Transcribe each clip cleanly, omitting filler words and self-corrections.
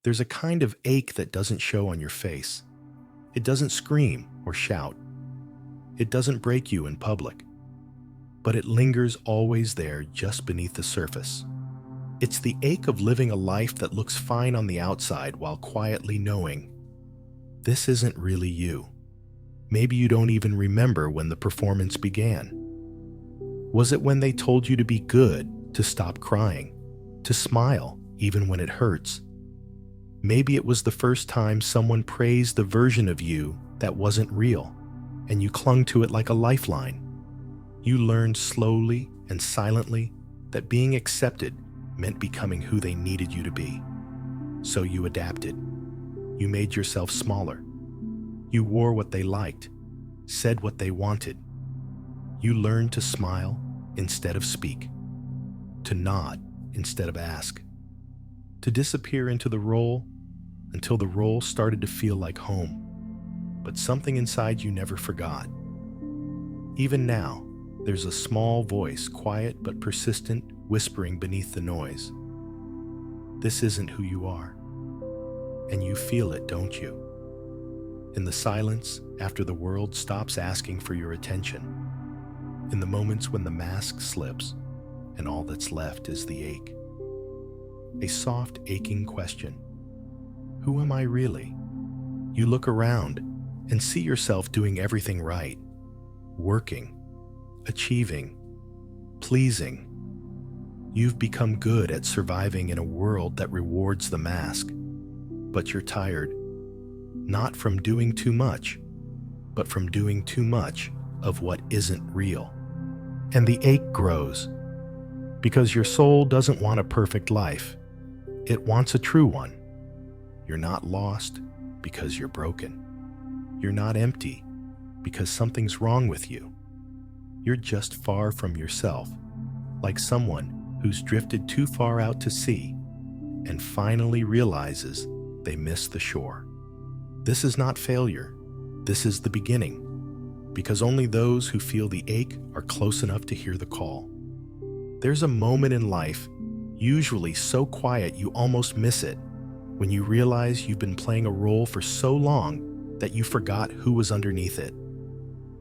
There's a kind of ache that doesn't show on your face. It doesn't scream or shout. It doesn't break you in public. But it lingers always there just beneath the surface. It's the ache of living a life that looks fine on the outside while quietly knowing, this isn't really you. Maybe you don't even remember when the performance began. Was it when they told you to be good, to stop crying, to smile even when it hurts? Maybe it was the first time someone praised the version of you that wasn't real, and you clung to it like a lifeline. You learned slowly and silently that being accepted meant becoming who they needed you to be. So you adapted. You made yourself smaller. You wore what they liked, said what they wanted. You learned to smile instead of speak, to nod instead of ask, to disappear into the role until the role started to feel like home. But something inside you never forgot. Even now, there's a small voice, quiet but persistent, whispering beneath the noise. This isn't who you are. And you feel it, don't you? In the silence, after the world stops asking for your attention. In the moments when the mask slips and all that's left is the ache. A soft, aching question. Who am I really? You look around and see yourself doing everything right. Working, achieving, pleasing. You've become good at surviving in a world that rewards the mask. But you're tired, not from doing too much, but from doing too much of what isn't real. And the ache grows, because your soul doesn't want a perfect life. It wants a true one. You're not lost because you're broken. You're not empty because something's wrong with you. You're just far from yourself, like someone who's drifted too far out to sea and finally realizes they missed the shore. This is not failure. This is the beginning, because only those who feel the ache are close enough to hear the call. There's a moment in life, usually so quiet you almost miss it, when you realize you've been playing a role for so long that you forgot who was underneath it.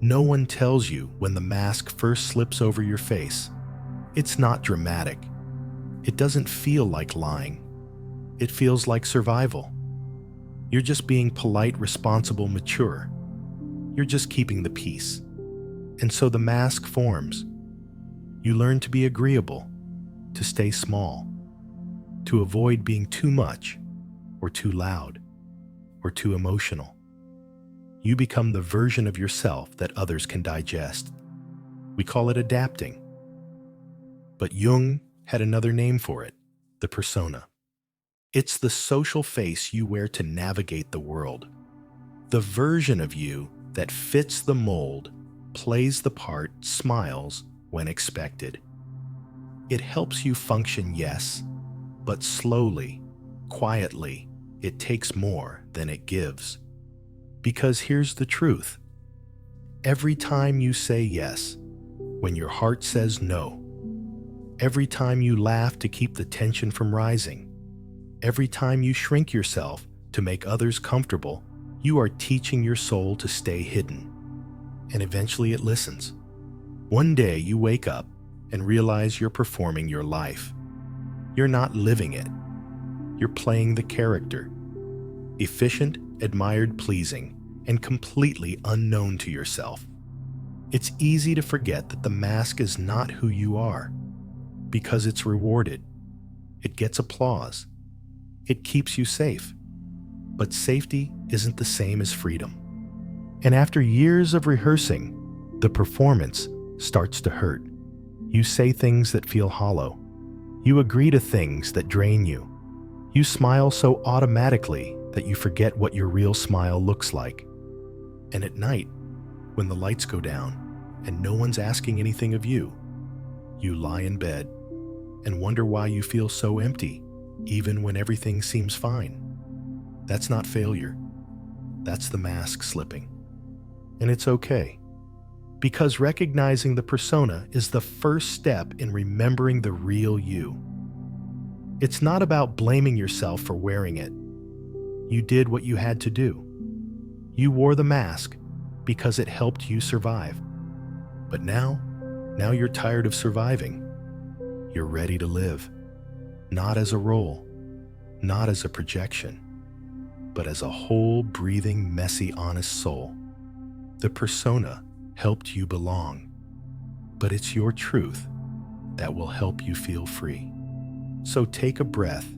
No one tells you when the mask first slips over your face. It's not dramatic. It doesn't feel like lying. It feels like survival. You're just being polite, responsible, mature. You're just keeping the peace. And so the mask forms. You learn to be agreeable, to stay small, to avoid being too much, or too loud, or too emotional. You become the version of yourself that others can digest. We call it adapting. But Jung had another name for it, the persona. It's the social face you wear to navigate the world. The version of you that fits the mold, plays the part, smiles when expected. It helps you function, yes, but slowly, quietly, it takes more than it gives. Because here's the truth. Every time you say yes, when your heart says no, every time you laugh to keep the tension from rising, every time you shrink yourself to make others comfortable, you are teaching your soul to stay hidden. And eventually it listens. One day you wake up and realize you're performing your life. You're not living it. You're playing the character. Efficient, admired, pleasing, and completely unknown to yourself. It's easy to forget that the mask is not who you are, because it's rewarded. It gets applause. It keeps you safe. But safety isn't the same as freedom. And after years of rehearsing, the performance starts to hurt. You say things that feel hollow. You agree to things that drain you. You smile so automatically that you forget what your real smile looks like. And at night, when the lights go down and no one's asking anything of you, you lie in bed and wonder why you feel so empty, even when everything seems fine. That's not failure. That's the mask slipping. And it's okay, because recognizing the persona is the first step in remembering the real you. It's not about blaming yourself for wearing it. You did what you had to do. You wore the mask because it helped you survive. But now you're tired of surviving. You're ready to live. Not as a role, not as a projection, but as a whole, breathing, messy, honest soul. The persona helped you belong, but it's your truth that will help you feel free. So take a breath.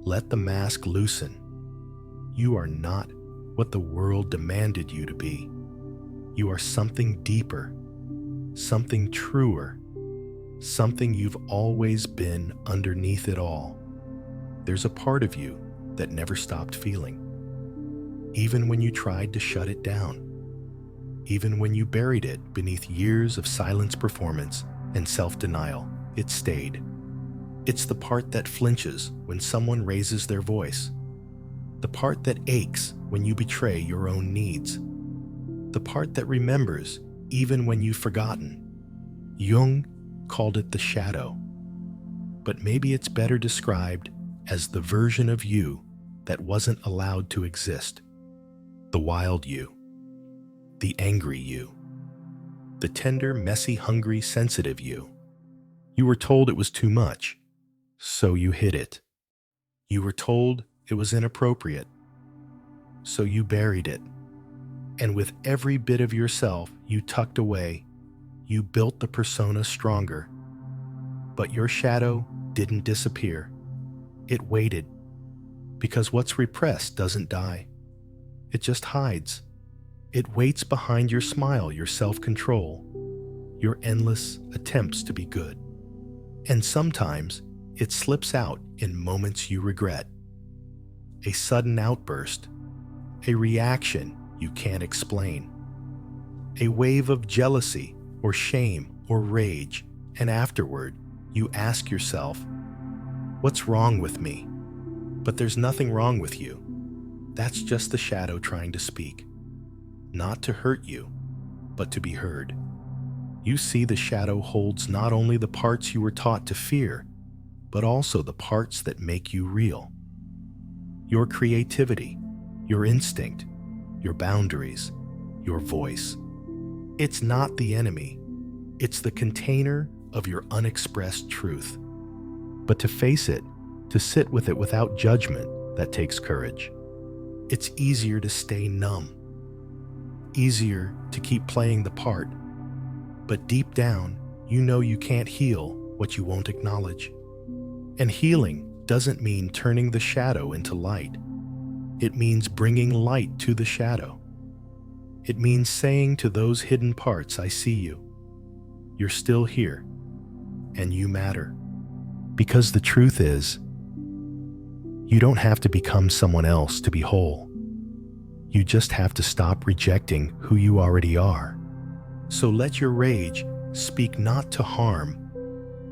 Let the mask loosen. You are not what the world demanded you to be. You are something deeper, something truer, something you've always been underneath it all. There's a part of you that never stopped feeling, even when you tried to shut it down, even when you buried it beneath years of silence, performance, and self-denial. It stayed. It's the part that flinches when someone raises their voice, the part that aches when you betray your own needs, the part that remembers even when you've forgotten. Jung called it the shadow, but maybe it's better described as the version of you that wasn't allowed to exist. The wild you, the angry you, the tender, messy, hungry, sensitive you. You were told it was too much, so you hid it. You were told it was inappropriate, so you buried it. And with every bit of yourself you tucked away, you built the persona stronger. But your shadow didn't disappear. It waited, because what's repressed doesn't die. It just hides. It waits behind your smile, your self-control, your endless attempts to be good. And sometimes it slips out in moments you regret. A sudden outburst, a reaction you can't explain, a wave of jealousy or shame or rage, and afterward you ask yourself, what's wrong with me? But there's nothing wrong with you. That's just the shadow trying to speak, not to hurt you, but to be heard. You see, the shadow holds not only the parts you were taught to fear, but also the parts that make you real. Your creativity, your instinct, your boundaries, your voice. It's not the enemy. It's the container of your unexpressed truth. But to face it, to sit with it without judgment, that takes courage. It's easier to stay numb, easier to keep playing the part. But deep down, you know you can't heal what you won't acknowledge. And healing doesn't mean turning the shadow into light. It means bringing light to the shadow. It means saying to those hidden parts, I see you. You're still here, and you matter. Because the truth is, you don't have to become someone else to be whole. You just have to stop rejecting who you already are. So let your rage speak not to harm,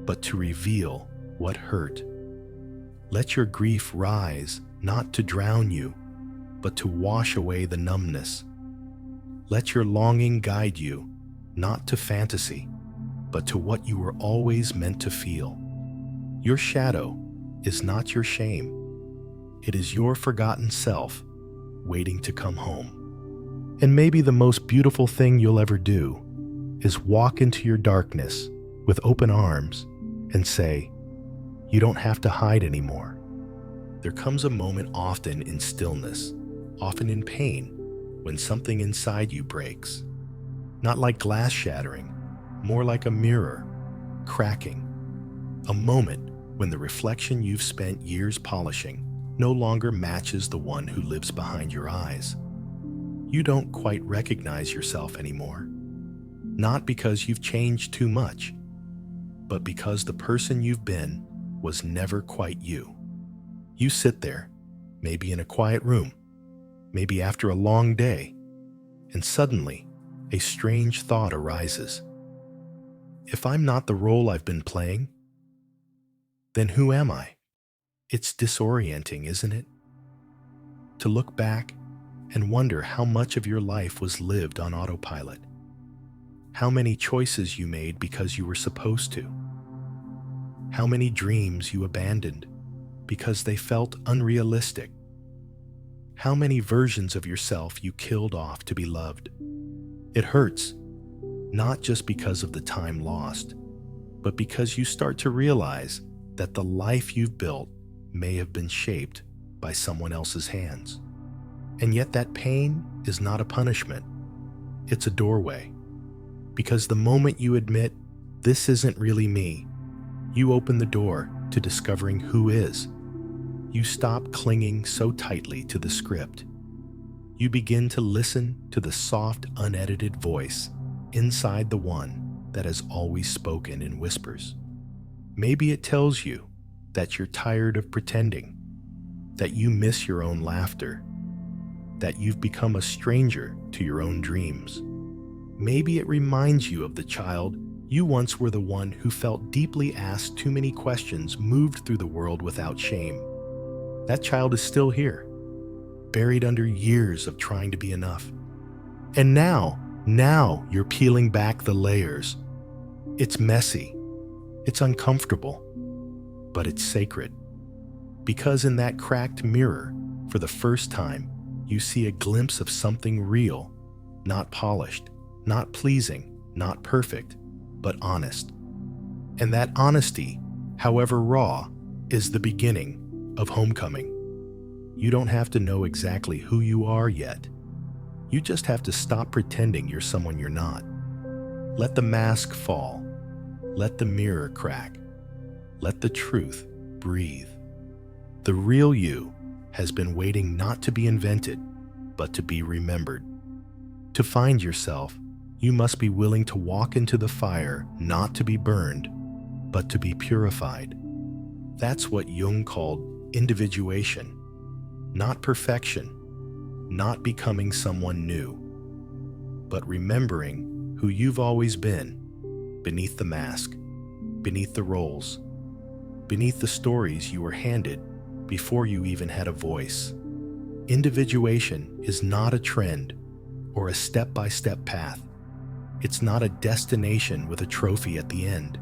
but to reveal what hurt. Let your grief rise not to drown you, but to wash away the numbness. Let your longing guide you not to fantasy, but to what you were always meant to feel. Your shadow is not your shame. It is your forgotten self waiting to come home. And maybe the most beautiful thing you'll ever do is walk into your darkness with open arms and say, you don't have to hide anymore. There comes a moment, often in stillness, often in pain, when something inside you breaks. Not like glass shattering, more like a mirror cracking. A moment when the reflection you've spent years polishing no longer matches the one who lives behind your eyes. You don't quite recognize yourself anymore. Not because you've changed too much, but because the person you've been was never quite you. You sit there, maybe in a quiet room, maybe after a long day, and suddenly a strange thought arises. If I'm not the role I've been playing, then who am I? It's disorienting, isn't it? To look back and wonder how much of your life was lived on autopilot. How many choices you made because you were supposed to. How many dreams you abandoned because they felt unrealistic. how many versions of yourself you killed off to be loved. It hurts, not just because of the time lost, but because you start to realize that the life you've built may have been shaped by someone else's hands. And yet that pain is not a punishment. It's a doorway. Because the moment you admit, this isn't really me, you open the door to discovering who is. You stop clinging so tightly to the script. You begin to listen to the soft, unedited voice inside the one that has always spoken in whispers. Maybe it tells you that you're tired of pretending, that you miss your own laughter, that you've become a stranger to your own dreams. Maybe it reminds you of the child you once were, the one who felt deeply asked too many questions, moved through the world without shame. That child is still here, buried under years of trying to be enough. And now you're peeling back the layers. It's messy, it's uncomfortable, but it's sacred. Because in that cracked mirror, for the first time, you see a glimpse of something real, not polished, not pleasing, not perfect, but honest. And that honesty, however raw, is the beginning of homecoming. You don't have to know exactly who you are yet. You just have to stop pretending you're someone you're not. Let the mask fall. Let the mirror crack. Let the truth breathe. The real you has been waiting not to be invented, but to be remembered. To find yourself, you must be willing to walk into the fire, not to be burned, but to be purified. That's what Jung called individuation, not perfection, not becoming someone new, but remembering who you've always been, beneath the mask, beneath the roles, beneath the stories you were handed before you even had a voice. Individuation is not a trend or a step-by-step path. It's not a destination with a trophy at the end.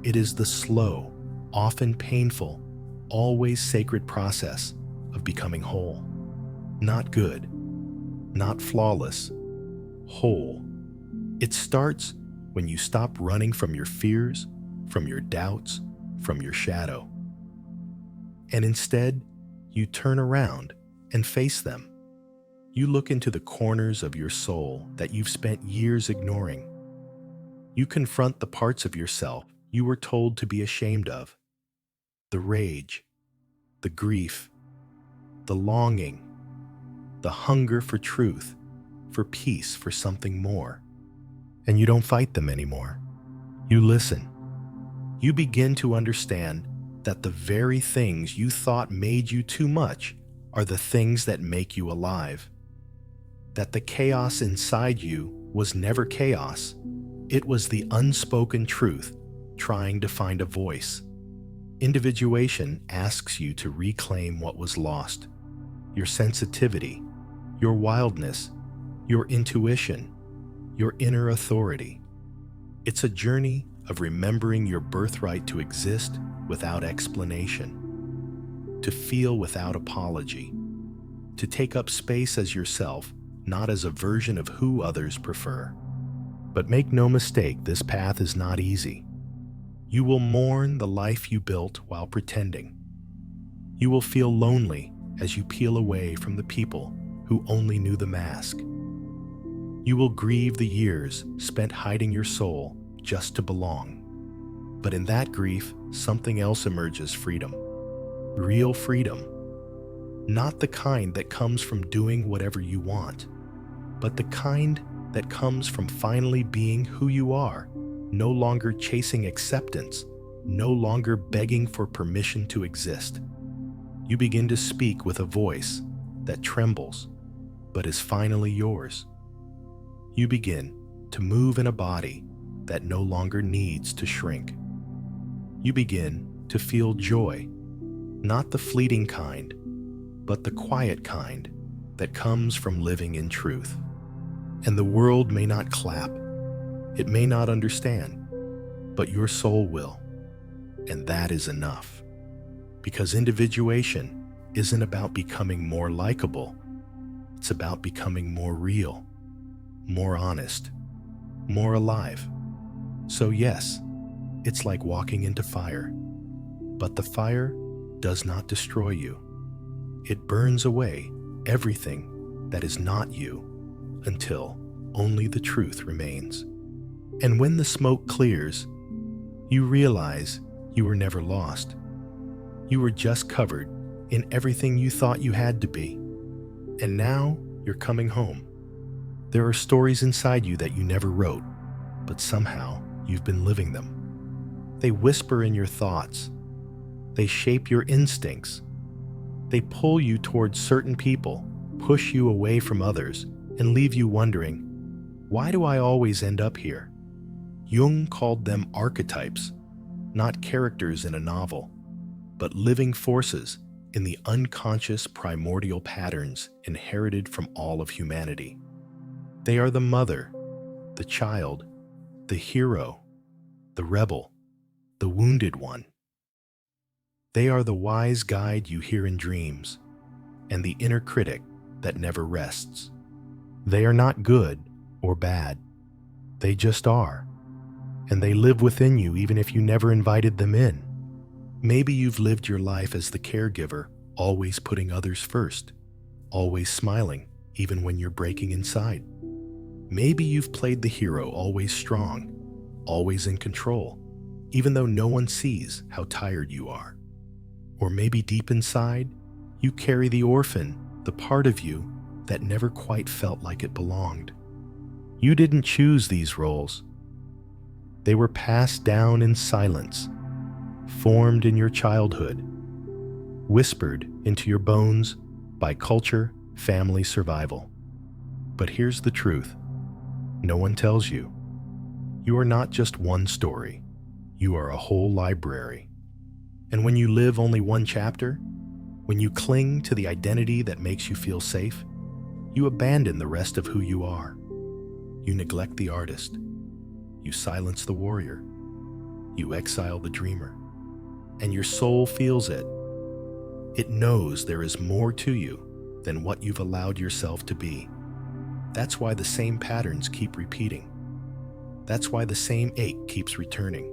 It is the slow, often painful, always sacred process of becoming whole. Not good, not flawless, whole. It starts when you stop running from your fears, from your doubts, from your shadow. And instead, you turn around and face them. You look into the corners of your soul that you've spent years ignoring. You confront the parts of yourself you were told to be ashamed of. The rage, the grief, the longing, the hunger for truth, for peace, for something more. And you don't fight them anymore. You listen. You begin to understand that the very things you thought made you too much are the things that make you alive. That the chaos inside you was never chaos. It was the unspoken truth trying to find a voice. Individuation asks you to reclaim what was lost. Your sensitivity, your wildness, your intuition, your inner authority. It's a journey of remembering your birthright to exist without explanation, to feel without apology, to take up space as yourself, not as a version of who others prefer. But make no mistake, this path is not easy. You will mourn the life you built while pretending. You will feel lonely as you peel away from the people who only knew the mask. You will grieve the years spent hiding your soul just to belong. But in that grief, something else emerges: freedom. Real freedom. Not the kind that comes from doing whatever you want, but the kind that comes from finally being who you are, no longer chasing acceptance, no longer begging for permission to exist. You begin to speak with a voice that trembles, but is finally yours. You begin to move in a body that no longer needs to shrink. You begin to feel joy, not the fleeting kind, but the quiet kind that comes from living in truth. And the world may not clap, it may not understand, but your soul will. And that is enough. Because individuation isn't about becoming more likable. It's about becoming more real, more honest, more alive. So yes, it's like walking into fire, but the fire does not destroy you. It burns away everything that is not you until only the truth remains. And when the smoke clears, you realize you were never lost. You were just covered in everything you thought you had to be. And now you're coming home. There are stories inside you that you never wrote, but somehow you've been living them. They whisper in your thoughts. They shape your instincts. They pull you towards certain people, push you away from others, and leave you wondering, why do I always end up here? Jung called them archetypes, not characters in a novel, but living forces in the unconscious primordial patterns inherited from all of humanity. They are the mother, the child, the hero, the rebel, the wounded one. They are the wise guide you hear in dreams, and the inner critic that never rests. They are not good or bad. They just are. And they live within you even if you never invited them in. Maybe you've lived your life as the caregiver, always putting others first, always smiling even when you're breaking inside. Maybe you've played the hero, always strong, always in control, even though no one sees how tired you are. Or maybe deep inside, you carry the orphan, the part of you that never quite felt like it belonged. You didn't choose these roles. They were passed down in silence, formed in your childhood, whispered into your bones by culture, family, survival. But here's the truth. No one tells you. You are not just one story. You are a whole library. And when you live only one chapter, when you cling to the identity that makes you feel safe, you abandon the rest of who you are. You neglect the artist. You silence the warrior. You exile the dreamer. And your soul feels it. It knows there is more to you than what you've allowed yourself to be. That's why the same patterns keep repeating. That's why the same ache keeps returning.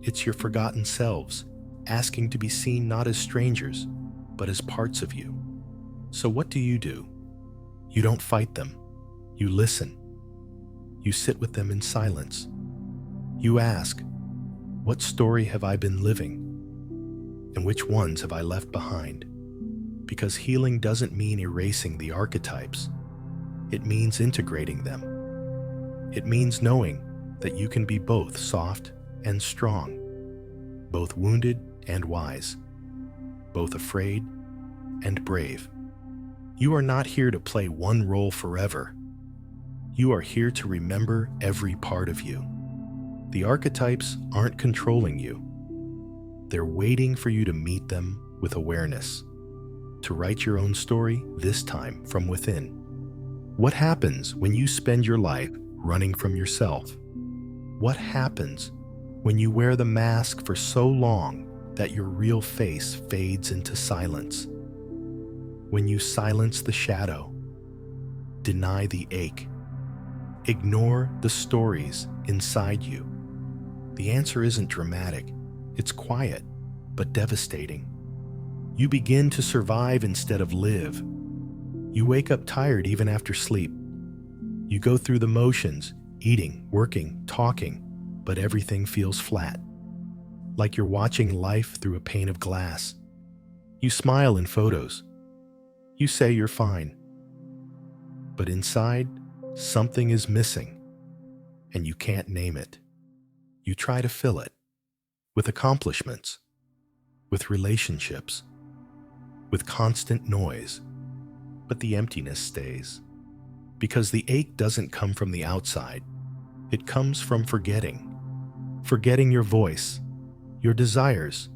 It's your forgotten selves asking to be seen not as strangers, but as parts of you. So what do? You don't fight them. You listen. You sit with them in silence. You ask, what story have I been living? And which ones have I left behind? Because healing doesn't mean erasing the archetypes. It means integrating them. It means knowing that you can be both soft and strong, both wounded and wise, both afraid and brave. You are not here to play one role forever. You are here to remember every part of you. The archetypes aren't controlling you. They're waiting for you to meet them with awareness, to write your own story, this time from within. What happens when you spend your life running from yourself? What happens when you wear the mask for so long that your real face fades into silence? When you silence the shadow, deny the ache, ignore the stories inside you. The answer isn't dramatic, it's quiet, but devastating. You begin to survive instead of live. You wake up tired even after sleep. You go through the motions, eating, working, talking, but everything feels flat, like you're watching life through a pane of glass. You smile in photos. You say you're fine. But inside, something is missing, and you can't name it. You try to fill it with accomplishments, with relationships, with constant noise, but the emptiness stays. Because the ache doesn't come from the outside, it comes from forgetting. Forgetting your voice, your desires,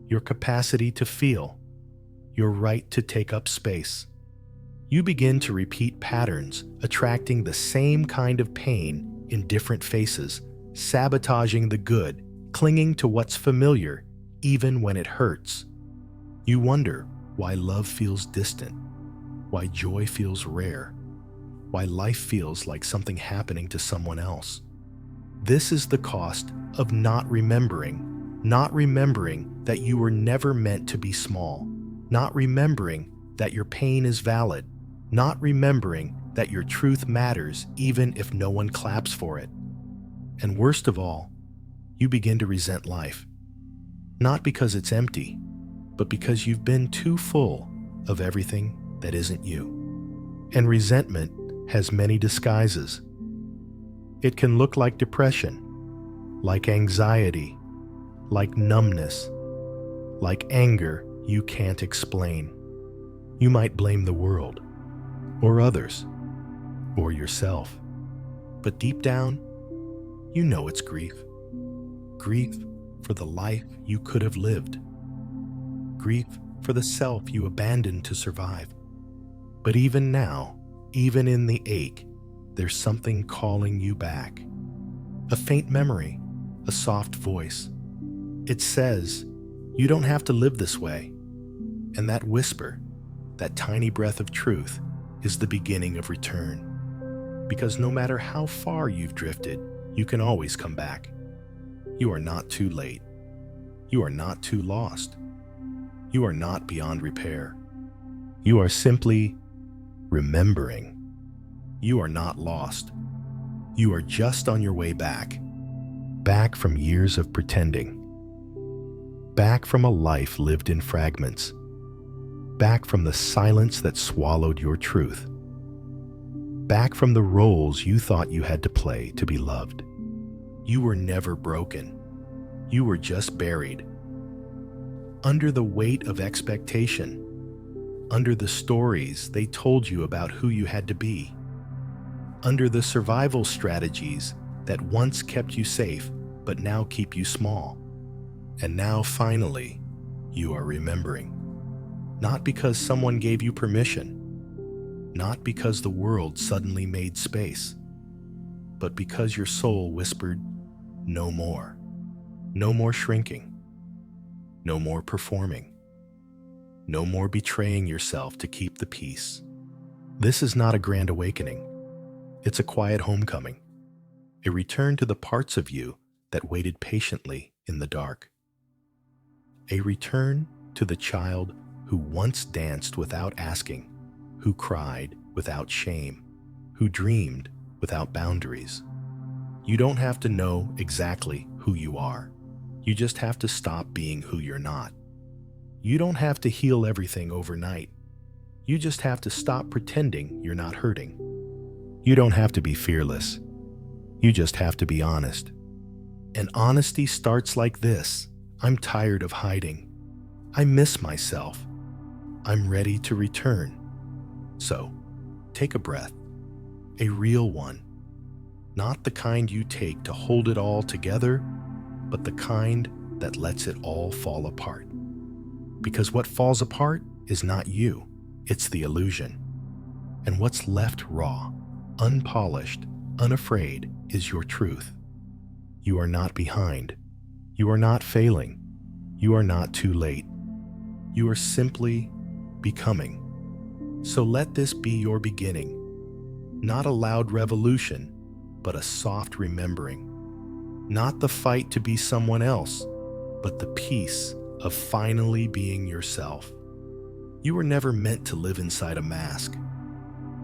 your capacity to feel, your right to take up space. You begin to repeat patterns, attracting the same kind of pain in different faces, sabotaging the good, clinging to what's familiar, even when it hurts. You wonder why love feels distant, why joy feels rare, why life feels like something happening to someone else. This is the cost of not remembering that you were never meant to be small, not remembering that your pain is valid, not remembering that your truth matters even if no one claps for it. And worst of all, you begin to resent life, not because it's empty, but because you've been too full of everything that isn't you. And resentment has many disguises. It can look like depression, like anxiety, like numbness, like anger you can't explain. You might blame the world, or others, or yourself. But deep down, you know it's grief. Grief for the life you could have lived. Grief for the self you abandoned to survive. But even now, even in the ache, there's something calling you back. A faint memory, a soft voice. It says, you don't have to live this way. And that whisper, that tiny breath of truth, is the beginning of return. Because no matter how far you've drifted, you can always come back. You are not too late. You are not too lost. You are not beyond repair. You are simply remembering. You are not lost. You are just on your way back. Back from years of pretending. Back from a life lived in fragments. Back from the silence that swallowed your truth. Back from the roles you thought you had to play to be loved. You were never broken. You were just buried. Under the weight of expectation. Under the stories they told you about who you had to be. Under the survival strategies that once kept you safe but now keep you small. And now finally, you are remembering. Not because someone gave you permission, not because the world suddenly made space, but because your soul whispered, no more. No more shrinking. No more performing. No more betraying yourself to keep the peace. This is not a grand awakening. It's a quiet homecoming. A return to the parts of you that waited patiently in the dark. A return to the child who once danced without asking, who cried without shame, who dreamed without boundaries. You don't have to know exactly who you are. You just have to stop being who you're not. You don't have to heal everything overnight. You just have to stop pretending you're not hurting. You don't have to be fearless. You just have to be honest. And honesty starts like this. I'm tired of hiding. I miss myself. I'm ready to return. So, take a breath. A real one. Not the kind you take to hold it all together, but the kind that lets it all fall apart. Because what falls apart is not you, it's the illusion. And what's left raw, unpolished, unafraid is your truth. You are not behind. You are not failing. You are not too late. You are simply becoming. So let this be your beginning. Not a loud revolution, but a soft remembering. Not the fight to be someone else, but the peace of finally being yourself. You were never meant to live inside a mask.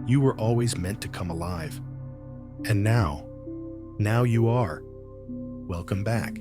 You were always meant to come alive. And now you are. Welcome back.